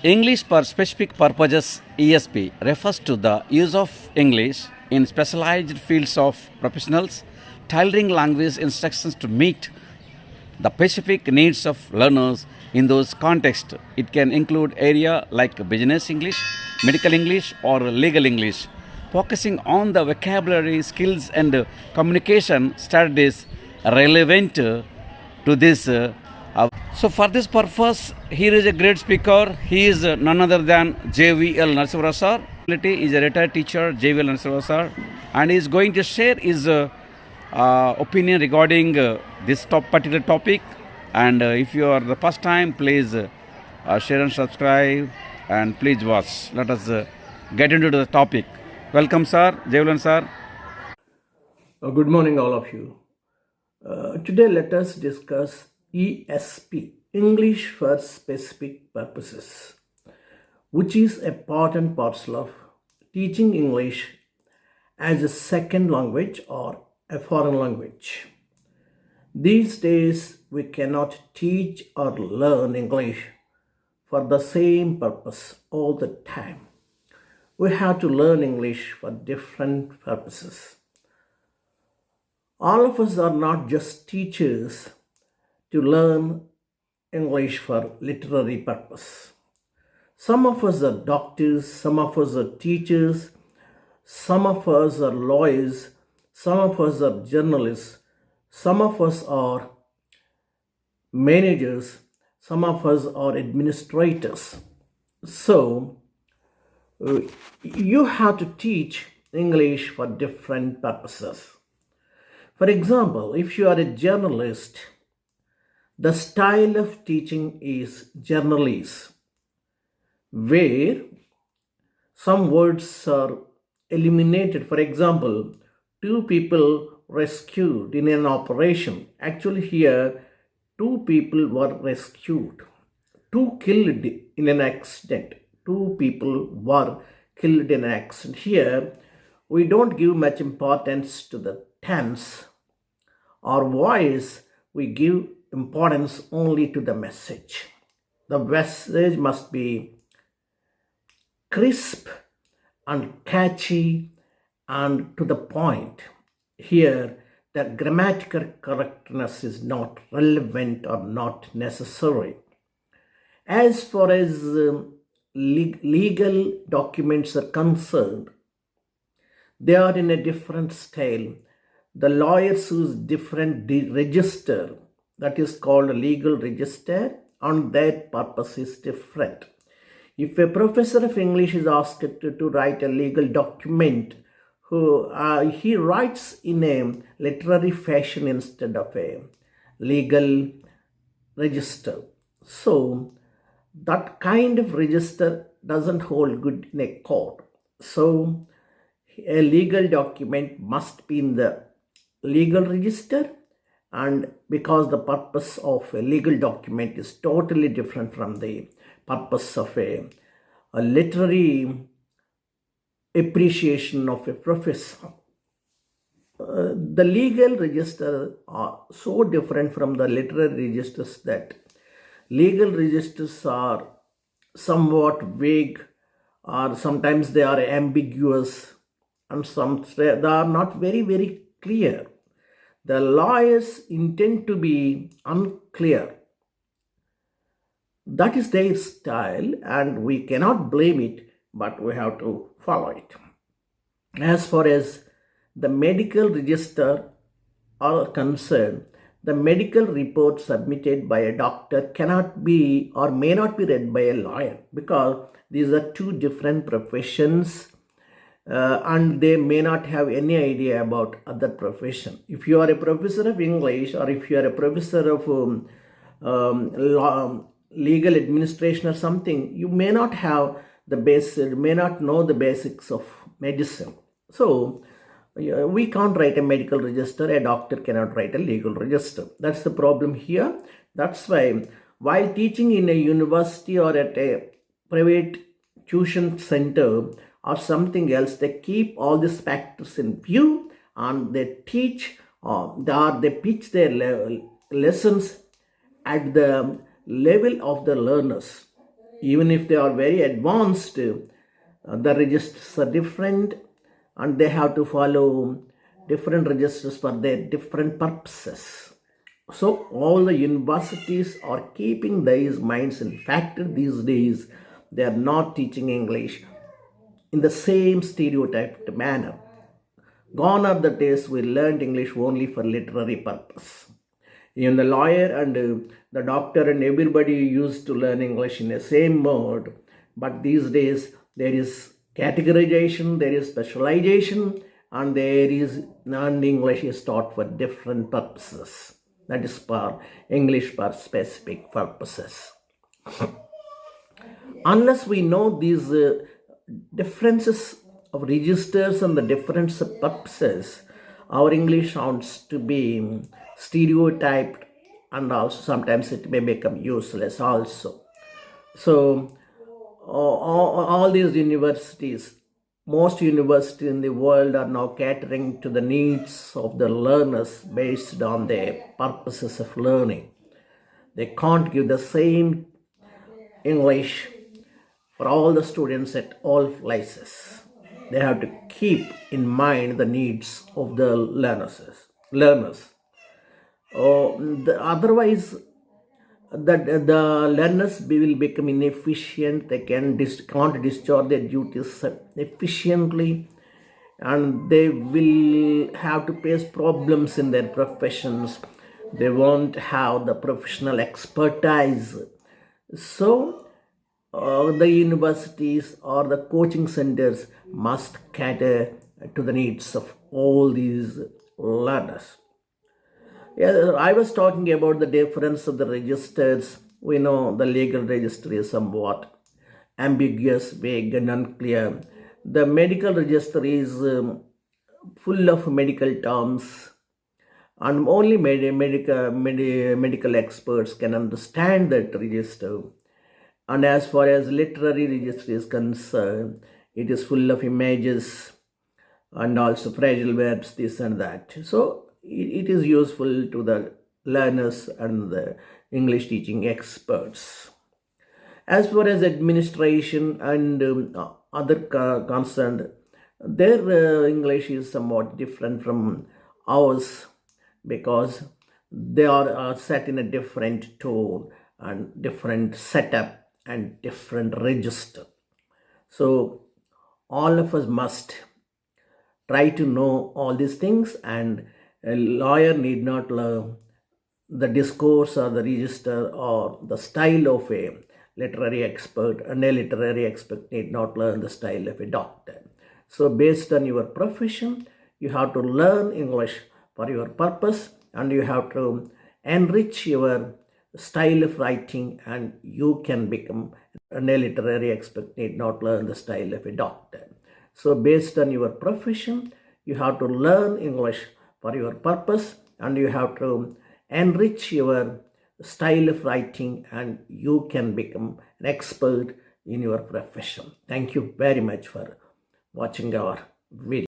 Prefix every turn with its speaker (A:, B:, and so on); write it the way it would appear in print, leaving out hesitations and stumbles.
A: English for specific purposes ESP refers to the use of English in specialized fields of professionals tailoring language instructions to meet the specific needs of learners in those contexts. It can include area like business English, medical English or legal English, focusing on the vocabulary skills and communication strategies relevant to this. So for this purpose, here is a great speaker. He is none other than JVL Narasimha sir. He is a retired teacher, JVL Narasimha sir, and he is going to share his opinion regarding this particular topic. And if you are the first time, please share and subscribe, and please watch. Let us get into the topic. Welcome, sir, JVL sir.
B: Good morning, all of you. Today, let us discuss ESP, English for Specific Purposes, which is a part and parcel of teaching English as a second language or a foreign language. These days, we cannot teach or learn English for the same purpose all the time. We have to learn English for different purposes. All of us are not just teachers to learn English for literary purpose. Some of us are doctors, some of us are teachers, some of us are lawyers, some of us are journalists, some of us are managers, some of us are administrators. So, you have to teach English for different purposes. For example, if you are a journalist, the style of teaching is journalese, where some words are eliminated. For example, two people rescued in an operation. Actually, here, two people were rescued. Two killed in an accident. Two people were killed in an accident. Here, we don't give much importance to the tense or voice. We give importance only to the message. The message must be crisp and catchy and to the point. Here, the grammatical correctness is not relevant or not necessary. As far as legal documents are concerned, they are in a different style. The lawyers use different register, that is called a legal register, and their purpose is different. If a professor of English is asked to write a legal document, he writes in a literary fashion instead of a legal register. So that kind of register doesn't hold good in a court. So a legal document must be in the legal register, and because the purpose of a legal document is totally different from the purpose of a literary appreciation of a professor. The legal registers are so different from the literary registers that legal registers are somewhat vague, or sometimes they are ambiguous, and some they are not very, very clear. The lawyers intend to be unclear. That is their style, and we cannot blame it, but we have to follow it. As far as the medical register are concerned, the medical report submitted by a doctor cannot be or may not be read by a lawyer, because these are two different professions. And they may not have any idea about other profession. If you are a professor of English, or if you are a professor of legal administration or something, you may not have the basic, may not know the basics of medicine. So we can't write a medical register. A doctor cannot write a legal register. That's the problem here. That's why while teaching in a university or at a private tuition center or something else, they keep all these factors in view, and they teach they pitch their lessons at the level of the learners. Even if they are very advanced, the registers are different and they have to follow different registers for their different purposes. So all the universities are keeping these minds. In fact, these days they are not teaching English in the same stereotyped manner. Gone are the days we learned English only for literary purpose. Even the lawyer and the doctor and everybody used to learn English in the same mode. But these days there is categorization, there is specialization, and there is non-English is taught for different purposes. That is for English for specific purposes. Unless we know these differences of registers and the different purposes, our English sounds to be stereotyped, and also sometimes it may become useless also. So all these universities, most universities in the world are now catering to the needs of the learners based on their purposes of learning. They can't give the same English for all the students at all places. They have to keep in mind the needs of the learners. Otherwise, the learners will become inefficient. They can't discharge their duties efficiently, and they will have to face problems in their professions. They won't have the professional expertise. So the universities or the coaching centers must cater to the needs of all these learners. Yeah, I was talking about the difference of the registers. We know the legal register is somewhat ambiguous, vague, and unclear. The medical register is full of medical terms, and only medical experts can understand that register. And as far as literary register is concerned, it is full of images and also phrasal verbs, this and that. So it is useful to the learners and the English teaching experts. As far as administration and other concerned, their English is somewhat different from ours because they are set in a different tone and different setup and different register. So all of us must try to know all these things, and a lawyer need not learn the discourse or the register or the style of a literary expert, and a literary expert need not learn the style of a doctor. So based on your profession, you have to learn English for your purpose, and you have to enrich your style of writing, and you can become, and a literary expert need not learn the style of a doctor. So based on your profession, you have to learn English for your purpose, and you have to enrich your style of writing, and you can become an expert in your profession. Thank you very much for watching our video.